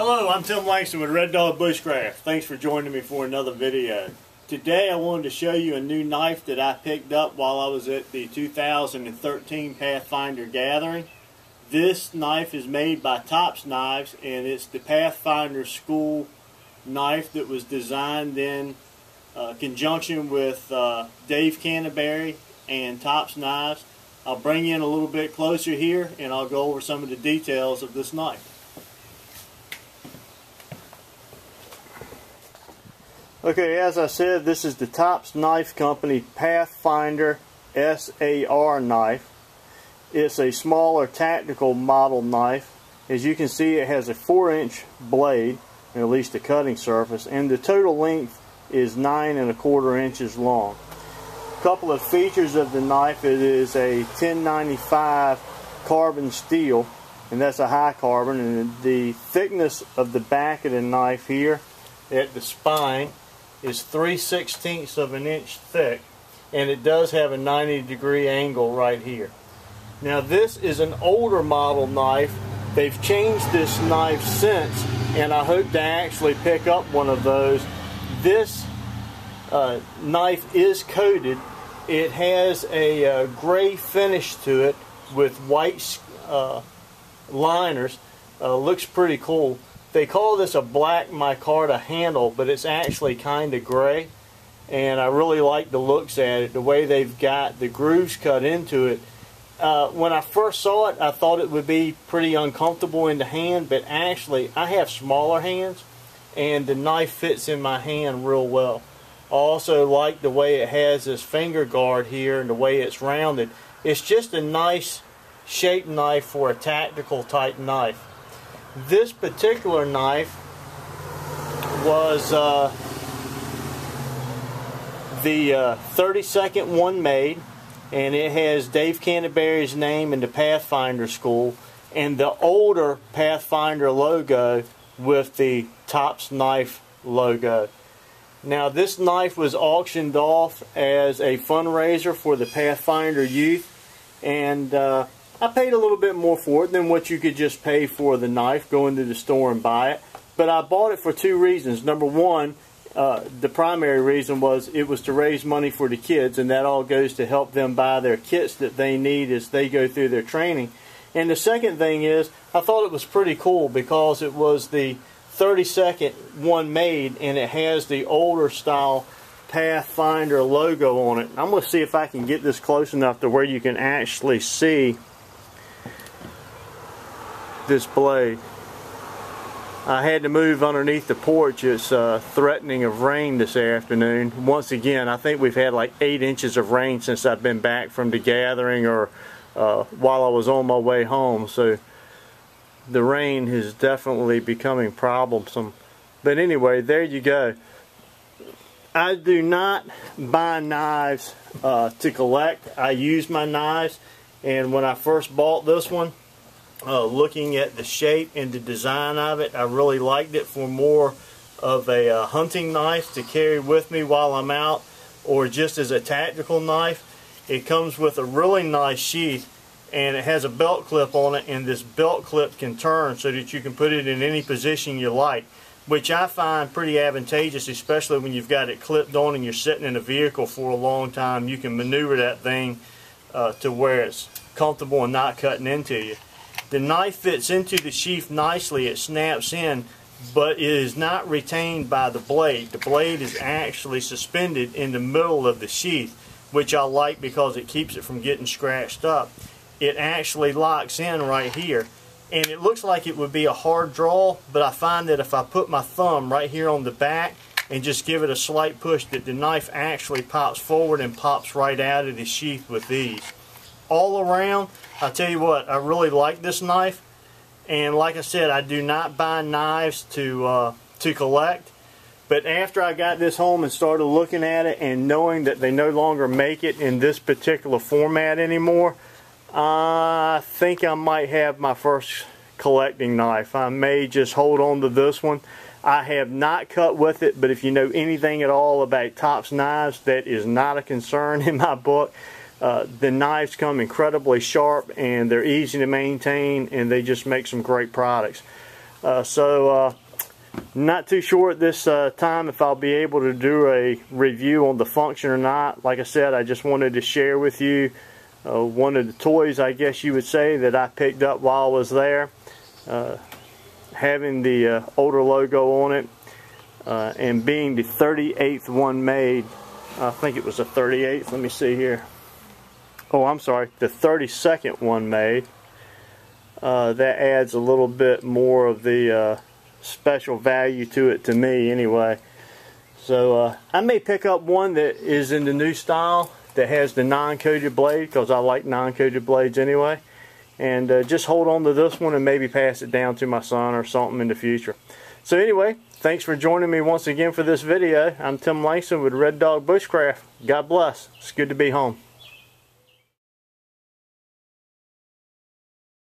Hello, I'm Tim Langston with Red Dog Bushcraft. Thanks for joining me for another video. Today I wanted to show you a new knife that I picked up while I was at the 2013 Pathfinder gathering. This knife is made by Tops Knives, and it's the Pathfinder School knife that was designed in conjunction with Dave Canterbury and Tops Knives. I'll bring you in a little bit closer here and I'll go over some of the details of this knife. Okay, as I said, this is the Tops Knife Company Pathfinder SAR knife. It's a smaller tactical model knife. As you can see, it has a 4-inch blade, or at least a cutting surface, and the total length is 9 1/4 inches long. A couple of features of the knife: it is a 1095 carbon steel, and that's a high carbon, and the thickness of the back of the knife here at the spine is 3/16 of an inch thick, and it does have a 90-degree angle right here. Now, this is an older model knife. They've changed this knife since, and I hope to actually pick up one of those. This knife is coated. It has a gray finish to it with white liners. Looks pretty cool. They call this a black micarta handle, but it's actually kind of gray, and I really like the looks at it, the way they've got the grooves cut into it. When I first saw it, I thought it would be pretty uncomfortable in the hand, but actually I have smaller hands and the knife fits in my hand real well. I also like the way it has this finger guard here and the way it's rounded. It's just a nice shaped knife for a tactical type knife. This particular knife was the 32nd one made, and it has Dave Canterbury's name in the Pathfinder School and the older Pathfinder logo with the Tops Knife logo. Now, this knife was auctioned off as a fundraiser for the Pathfinder youth, and I paid a little bit more for it than what you could just pay for the knife, go into the store and buy it. But I bought it for two reasons. Number one, the primary reason was it was to raise money for the kids, and that all goes to help them buy their kits that they need as they go through their training. And the second thing is, I thought it was pretty cool because it was the 32nd one made, and it has the older style Pathfinder logo on it. I'm going to see if I can get this close enough to where you can actually see this blade. I had to move underneath the porch. It's threatening of rain this afternoon. Once again, I think we've had like 8 inches of rain since I've been back from the gathering, or while I was on my way home. So the rain is definitely becoming problemsome. But anyway, there you go. I do not buy knives to collect. I use my knives, and when I first bought this one, looking at the shape and the design of it, I really liked it for more of a hunting knife to carry with me while I'm out, or just as a tactical knife. It comes with a really nice sheath, and it has a belt clip on it, and this belt clip can turn so that you can put it in any position you like, which I find pretty advantageous, especially when you've got it clipped on and you're sitting in a vehicle for a long time. You can maneuver that thing to where it's comfortable and not cutting into you. The knife fits into the sheath nicely. It snaps in, but it is not retained by the blade. The blade is actually suspended in the middle of the sheath, which I like because it keeps it from getting scratched up. It actually locks in right here, and it looks like it would be a hard draw, but I find that if I put my thumb right here on the back and just give it a slight push, that the knife actually pops forward and pops right out of the sheath with ease. All around, I tell you what, I really like this knife, and like I said, I do not buy knives to collect. But after I got this home and started looking at it and knowing that they no longer make it in this particular format anymore, I think I might have my first collecting knife. I may just hold on to this one. I have not cut with it, but if you know anything at all about Tops knives, that is not a concern in my book. The knives come incredibly sharp, and they're easy to maintain, and they just make some great products. Not too sure at this time if I'll be able to do a review on the function or not. Like I said, I just wanted to share with you one of the toys, I guess you would say, that I picked up while I was there. Having the older logo on it, and being the 38th one made. I think it was the 38th. Let me see here. Oh, I'm sorry, the 32nd one made. That adds a little bit more of the special value to it, to me anyway. So I may pick up one that is in the new style that has the non-coated blade, because I like non-coated blades anyway, and just hold on to this one and maybe pass it down to my son or something in the future. So anyway, thanks for joining me once again for this video. I'm Tim Langston with Red Dog Bushcraft. God bless. It's good to be home.